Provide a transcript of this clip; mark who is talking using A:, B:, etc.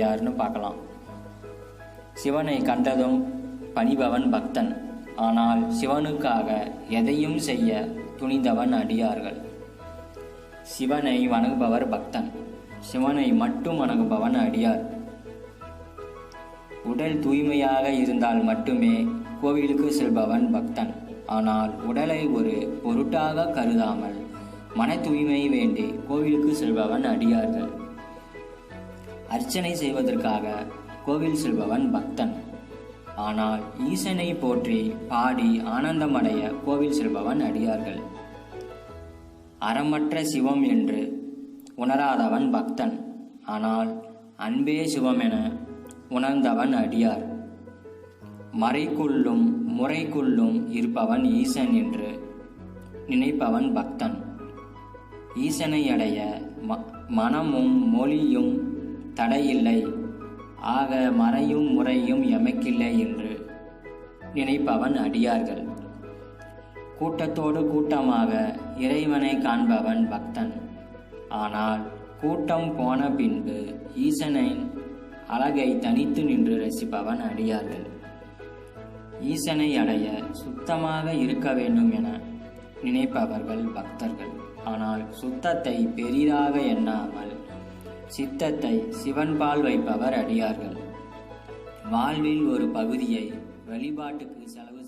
A: யாருன்னு பார்க்கலாம். சிவனை கண்டதும் பணிபவன் பக்தன். ஆனால் சிவனுக்காக எதையும் செய்ய துணிந்தவன் அடியார்கள். சிவனை வணங்குபவர் பக்தன், சிவனை மட்டும் வணங்குபவன் அடியார். உடல் தூய்மையாக இருந்தால் மட்டுமே கோவிலுக்கு செல்பவன் பக்தன். ஆனால் உடலை ஒரு பொருட்டாக கருதாமல் மன தூய்மை வேண்டி கோவிலுக்கு செல்பவன் அடியார்கள். அர்ச்சனை செய்வதற்காக கோவில் செல்பவன் பக்தன். ஆனால் ஈசனை போற்றி பாடி ஆனந்தமடைய கோவில் செல்பவன் அடியார்கள். அறமற்ற சிவம் என்று உணராதவன் பக்தன். ஆனால் அன்பே சிவம் என உணர்ந்தவன் அடியார். மறைக்குள்ளும் முறைக்குள்ளும் இருப்பவன் ஈசன் என்று நினைப்பவன் பக்தன். ஈசனை அடைய மனமும் மொழியும் தடையில்லை, ஆக மறையும் முறையும் எமக்கில்லை என்று நினைப்பவன் அடியார்கள். கூட்டத்தோடு கூட்டமாக இறைவனை காண்பவன் பக்தன். ஆனால் கூட்டம் போன பின்பு ஈசனின் அழகை தனித்து நின்று ரசிப்பவன் அடியார்கள். ஈசனை அடைய சுத்தமாக இருக்க வேண்டும் என நினைப்பவர்கள் பக்தர்கள். ஆனால் சுத்தத்தை பெரிதாக எண்ணாமல் சித்தத்தை சிவன்பால் வைப்பவர் அடியார்கள். வாழ்வில் ஒரு பகுதியை வழிபாட்டுக்கு செலவு